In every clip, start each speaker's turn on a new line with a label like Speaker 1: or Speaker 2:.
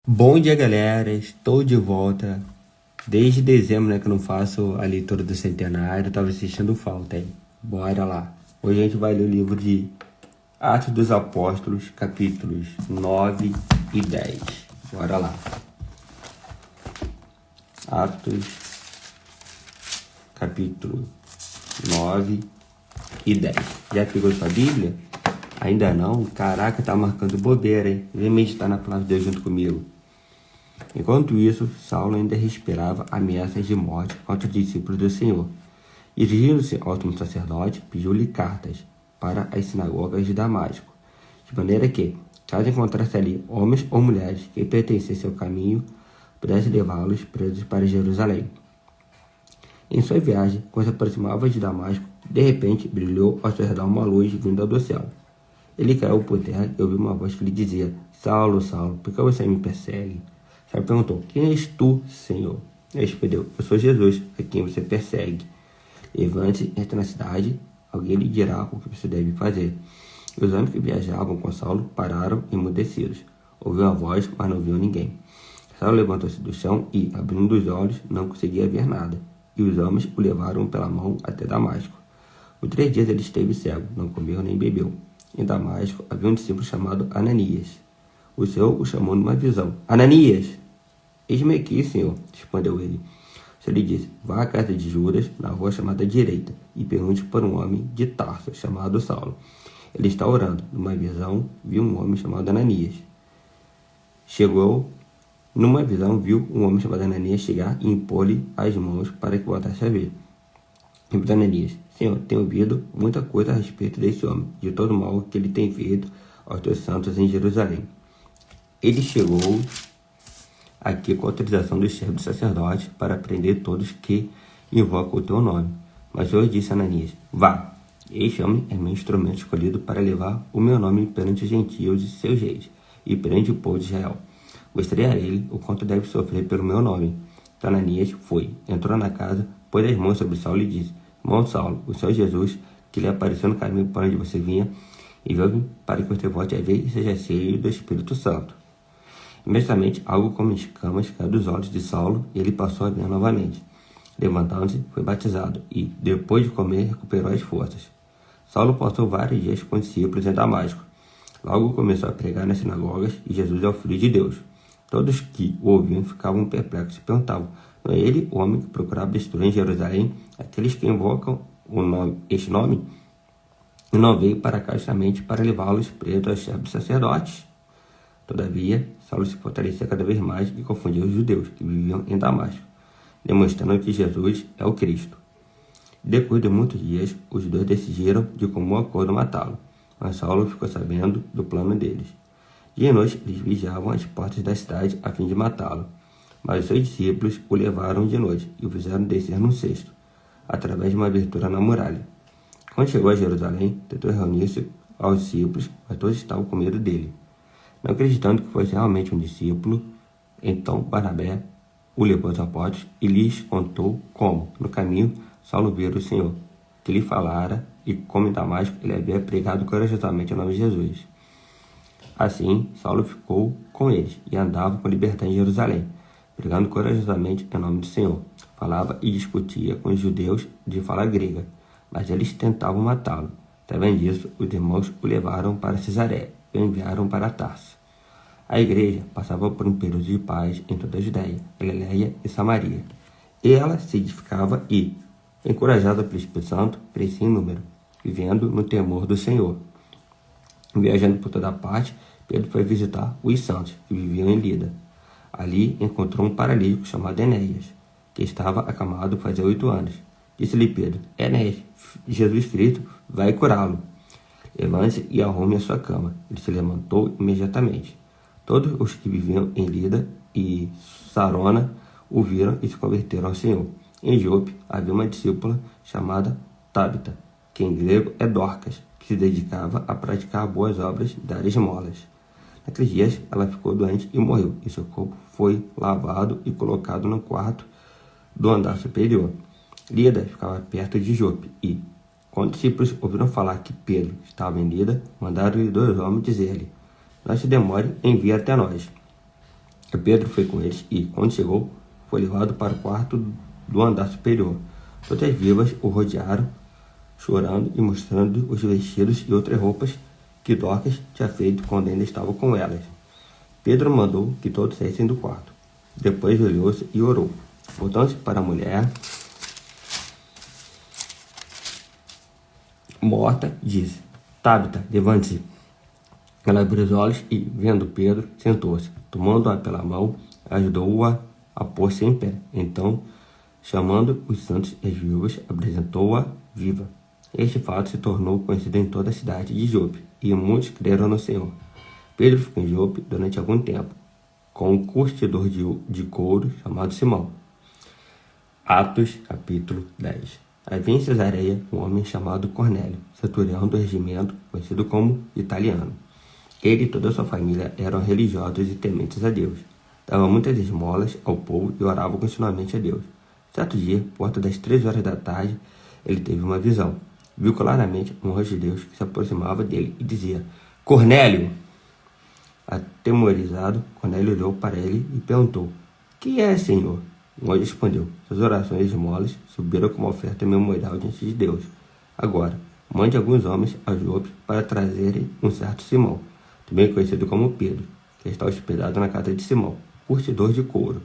Speaker 1: Bom dia, galera. Estou de volta. Desde dezembro, né, que eu não faço a leitura do centenário. Tava assistindo falta, hein? Bora lá. Hoje a gente vai ler o livro de Atos dos Apóstolos, capítulos 9 e 10. Bora lá. Atos, capítulo 9 e 10. Já pegou sua Bíblia? Ainda não? Caraca, tá marcando bobeira, hein? Vem meditar na palavra de Deus junto comigo. Enquanto isso, Saulo ainda respirava ameaças de morte contra os discípulos do Senhor. Dirigindo-se ao sumo sacerdote, pediu-lhe cartas para as sinagogas de Damasco, de maneira que, caso encontrasse ali homens ou mulheres que pertencessem ao caminho, pudesse levá-los presos para Jerusalém. Em sua viagem, quando se aproximava de Damasco, de repente brilhou ao seu redor uma luz vinda do céu. Ele caiu por terra e ouviu uma voz que lhe dizia: Saulo, Saulo, por que você me persegue? Saulo perguntou: Quem és tu, Senhor? Ele respondeu: Eu sou Jesus, a quem você persegue. Levante-se, entre na cidade, alguém lhe dirá o que você deve fazer. Os homens que viajavam com Saulo pararam emudecidos. Ouviu a voz, mas não viu ninguém. Saulo levantou-se do chão e, abrindo os olhos, não conseguia ver nada. E os homens o levaram pela mão até Damasco. Por 3 dias ele esteve cego, não comeu nem bebeu. Em Damasco havia um discípulo chamado Ananias. O Senhor o chamou numa visão. Ananias! Eis-me aqui, Senhor, respondeu ele. O Senhor lhe disse: Vá à casa de Judas, na rua chamada direita, e pergunte por um homem de Tarso, chamado Saulo. Ele está orando. Numa visão, viu um homem chamado Ananias. Numa visão, viu um homem chamado Ananias chegar e impor-lhe as mãos para que voltasse a ver. Respondeu Ananias: Senhor, tenho ouvido muita coisa a respeito desse homem, de todo o mal que ele tem feito aos teus santos em Jerusalém. Ele chegou aqui com a autorização dos chefes do sacerdote para prender todos que invocam o teu nome. Mas o Senhor disse a Ananias: Vá, este homem é meu instrumento escolhido para levar o meu nome perante os gentios e seus reis, e perante o povo de Israel. Mostrei a ele o quanto deve sofrer pelo meu nome. Então Ananias foi, entrou na casa, pôs as mãos sobre Saulo e disse: Irmão Saulo, o Senhor Jesus, que lhe apareceu no caminho por onde você vinha, enviou-me para que você volte a ver e seja cheio do Espírito Santo. Imediatamente, algo como escamas caiu dos olhos de Saulo e ele passou a ver novamente. Levantando-se, foi batizado e, depois de comer, recuperou as forças. Saulo passou vários dias com os discípulos em Damasco. Logo começou a pregar nas sinagogas e Jesus é o Filho de Deus. Todos que o ouviam ficavam perplexos e perguntavam: Não é ele o homem que procurava destruir em Jerusalém aqueles que invocam este nome? E não veio para cá justamente para levá-los presos aos chefes dos sacerdotes? Todavia, Saulo se fortalecia cada vez mais e confundia os judeus que viviam em Damasco, demonstrando que Jesus é o Cristo. Depois de muitos dias, os dois decidiram de comum acordo matá-lo, mas Saulo ficou sabendo do plano deles. Dia e noite eles vigiavam as portas da cidade a fim de matá-lo, mas os seus discípulos o levaram de noite e o fizeram descer num cesto, através de uma abertura na muralha. Quando chegou a Jerusalém, tentou reunir-se aos discípulos, mas todos estavam com medo dele. Não acreditando que fosse realmente um discípulo, então Barnabé o levou aos apóstolos e lhes contou como, no caminho, Saulo vira o Senhor, que lhe falara e como em Damasco ele havia pregado corajosamente o nome de Jesus. Assim, Saulo ficou com eles e andava com liberdade em Jerusalém, pregando corajosamente em nome do Senhor. Falava e discutia com os judeus de fala grega, mas eles tentavam matá-lo. Sabendo disso, os irmãos o levaram para Cesareia e o enviaram para Tarso. A igreja passava por um período de paz em toda a Judéia, Galiléia e Samaria. E ela se edificava e, encorajada pelo Espírito Santo, crescia em número, vivendo no temor do Senhor. Viajando por toda parte, Pedro foi visitar os santos que viviam em Lida. Ali encontrou um paralítico chamado Enéas, que estava acamado fazia 8 anos. Disse-lhe Pedro: Enéas, Jesus Cristo vai curá-lo. Levante-se e arrume a sua cama. Ele se levantou imediatamente. Todos os que viviam em Lida e Sarona o viram e se converteram ao Senhor. Em Jope havia uma discípula chamada Tabita, que em grego é Dorcas, que se dedicava a praticar boas obras e dar esmolas. Naqueles dias ela ficou doente e morreu, e seu corpo foi lavado e colocado no quarto do andar superior. Lida ficava perto de Jope e, quando os discípulos ouviram falar que Pedro estava em Lida, mandaram-lhe 2 homens dizer-lhe: Não se demore em vir até nós. Pedro foi com eles e, quando chegou, foi levado para o quarto do andar superior. Todas as viúvas o rodearam, chorando e mostrando os vestidos e outras roupas que Dorcas tinha feito quando ainda estava com elas. Pedro mandou que todos saíssem do quarto. Depois olhou-se e orou. Voltando-se para a mulher morta, disse: Tabita, levante-se. Ela abriu os olhos e, vendo Pedro, sentou-se. Tomando-a pela mão, ajudou-a a pôr-se em pé. Então, chamando os santos e as viúvas, apresentou-a viva. Este fato se tornou conhecido em toda a cidade de Jope, e muitos creram no Senhor. Pedro ficou em Jope durante algum tempo, com um curtidor de couro chamado Simão. Atos, capítulo 10. Havia em Cesareia um homem chamado Cornélio, centurião do regimento, conhecido como italiano. Ele e toda a sua família eram religiosos e tementes a Deus. Davam muitas esmolas ao povo e oravam continuamente a Deus. Certo dia, por volta das 3 horas da tarde, ele teve uma visão. Viu claramente um anjo de Deus que se aproximava dele e dizia: Cornélio! Atemorizado, Cornélio olhou para ele e perguntou: Que é, Senhor? O anjo respondeu: Suas orações e esmolas subiram como oferta memorial diante de Deus. Agora, mande alguns homens a Jope para trazerem um certo Simão, também conhecido como Pedro, que está hospedado na casa de Simão, curtidor de couro,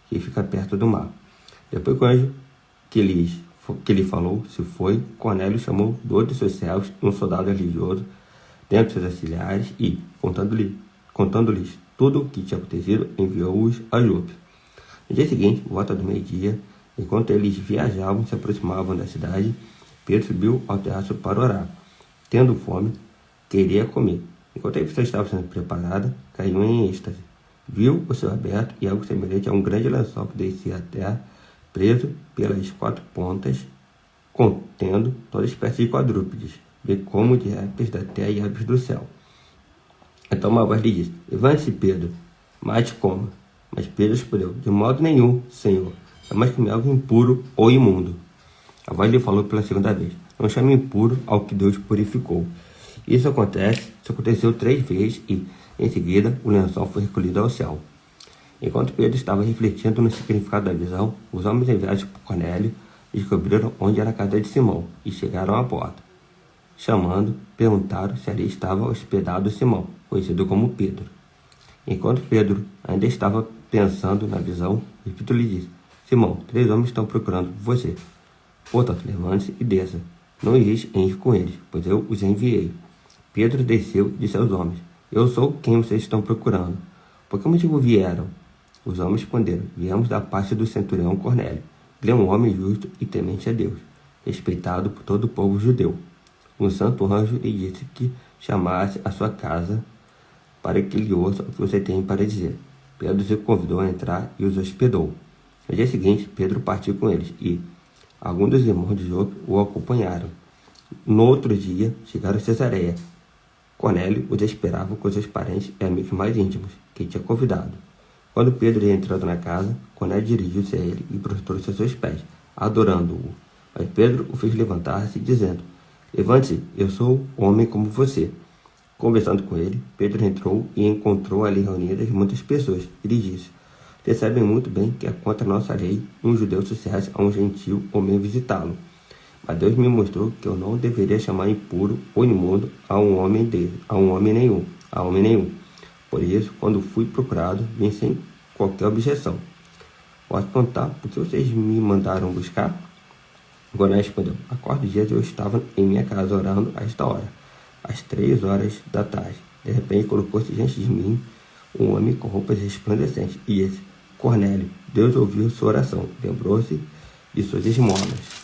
Speaker 1: que fica perto do mar. Depois que o anjo que lhe falou se foi, Cornélio chamou 2 de seus servos e um soldado religioso dentre de seus auxiliares e, contando-lhes tudo o que tinha acontecido, enviou-os a Jope. No dia seguinte, por volta do meio-dia, enquanto eles viajavam e se aproximavam da cidade, Pedro subiu ao terraço para orar. Tendo fome, queria comer. Enquanto a refeição estava sendo preparada, caiu em êxtase. Viu o céu aberto e algo semelhante a um grande lençol que descia à terra, preso pelas 4 pontas, contendo toda espécie de quadrúpedes, bem como de répteis da terra e aves do céu. Então uma voz lhe disse: Levante-se, Pedro, mate e coma. Mas Pedro respondeu: De modo nenhum, Senhor, jamais comi algo impuro ou imundo. A voz lhe falou pela segunda vez: Não chame impuro ao que Deus purificou. Isso aconteceu 3 vezes e, em seguida, o lençol foi recolhido ao céu. Enquanto Pedro estava refletindo no significado da visão, os homens enviados por Cornélio descobriram onde era a casa de Simão e chegaram à porta. Chamando, perguntaram se ali estava hospedado Simão, conhecido como Pedro. Enquanto Pedro ainda estava pensando na visão, o Espírito lhe disse: Simão, 3 homens estão procurando por você. Portanto, levante-se e desça. Não ireis em ir com eles, pois eu os enviei. Pedro desceu e disse aos homens: Eu sou quem vocês estão procurando. Por que motivo vieram? Os homens responderam: Viemos da parte do centurião Cornélio. Ele é um homem justo e temente a Deus, respeitado por todo o povo judeu. Um santo anjo lhe disse que chamasse a sua casa para que lhe ouça o que você tem para dizer. Pedro se convidou a entrar e os hospedou. No dia seguinte, Pedro partiu com eles e alguns dos irmãos de Jope o acompanharam. No outro dia, chegaram a Cesareia. Cornélio os esperava com seus parentes e amigos mais íntimos, que tinha convidado. Quando Pedro ia entrando na casa, Cornélio dirigiu-se a ele e prostrou-se a seus pés, adorando-o. Mas Pedro o fez levantar-se, dizendo: Levante-se, eu sou homem como você. Conversando com ele, Pedro entrou e encontrou ali reunidas muitas pessoas. E lhe disse: Vocês sabem muito bem que é contra a nossa lei um judeu sucesse a um gentil homem visitá-lo. Mas Deus me mostrou que eu não deveria chamar impuro ou imundo a homem nenhum. Por isso, quando fui procurado, vim sem qualquer objeção. Posso perguntar por que vocês me mandaram buscar? Cornélio respondeu: Há 4 dias eu estava em minha casa orando a esta hora, às 3 horas da tarde. De repente colocou-se diante de mim um homem com roupas resplandecentes e disse: Cornélio, Deus ouviu sua oração, lembrou-se de suas esmolas.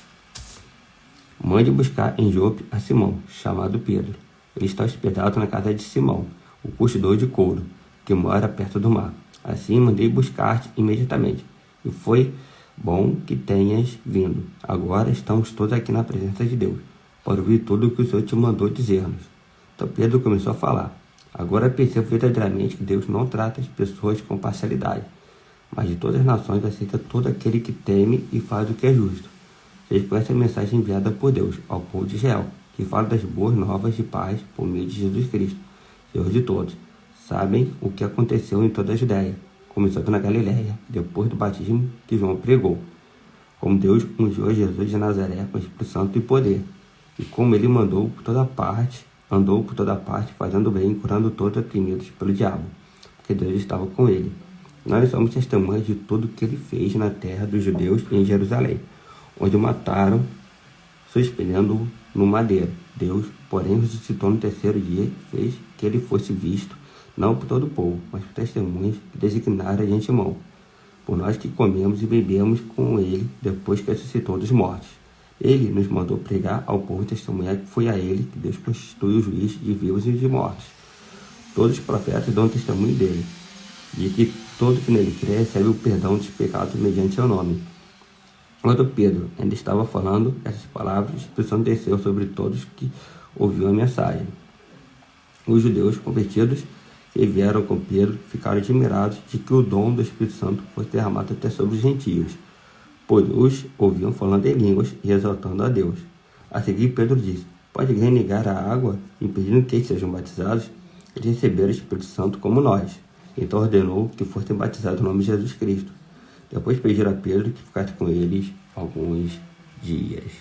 Speaker 1: Mande buscar em Jope a Simão, chamado Pedro. Ele está hospedado na casa de Simão, o curtidor de couro, que mora perto do mar. Assim mandei buscar-te imediatamente, e foi bom que tenhas vindo. Agora estamos todos aqui na presença de Deus, para ouvir tudo o que o Senhor te mandou dizer-nos. Então Pedro começou a falar: Agora percebo verdadeiramente que Deus não trata as pessoas com parcialidade, mas de todas as nações aceita todo aquele que teme e faz o que é justo. Vocês conhecem a mensagem enviada por Deus ao povo de Israel, que fala das boas novas de paz por meio de Jesus Cristo, Senhor de todos. Sabem o que aconteceu em toda a Judéia, começando na Galiléia, depois do batismo que João pregou, como Deus ungiu a Jesus de Nazaré com o Espírito Santo e poder, e como ele andou por toda parte, fazendo bem e curando todos oprimidos pelo diabo, porque Deus estava com ele. Nós somos testemunhas de tudo que ele fez na terra dos judeus e em Jerusalém, onde o mataram, suspendendo-o no madeiro. Deus, porém, ressuscitou no terceiro dia e fez que ele fosse visto, não por todo o povo, mas por testemunhas que designaram de antemão, por nós que comemos e bebemos com ele depois que ressuscitou dos mortos. Ele nos mandou pregar ao povo e testemunhar que foi a ele que Deus constitui o juiz de vivos e de mortos. Todos os profetas dão testemunho dele, de que todo que nele crê recebe o perdão dos pecados mediante seu nome. Quando Pedro ainda estava falando essas palavras, o Espírito Santo desceu sobre todos que ouviam a mensagem. Os judeus convertidos que vieram com Pedro ficaram admirados de que o dom do Espírito Santo fosse derramado até sobre os gentios, pois os ouviam falando em línguas e exaltando a Deus. A seguir, Pedro disse: pode alguém negar a água, impedindo que eles sejam batizados? Eles receberam o Espírito Santo como nós. Então ordenou que fossem batizados no nome de Jesus Cristo. Depois pediram a Pedro que ficasse com eles alguns dias.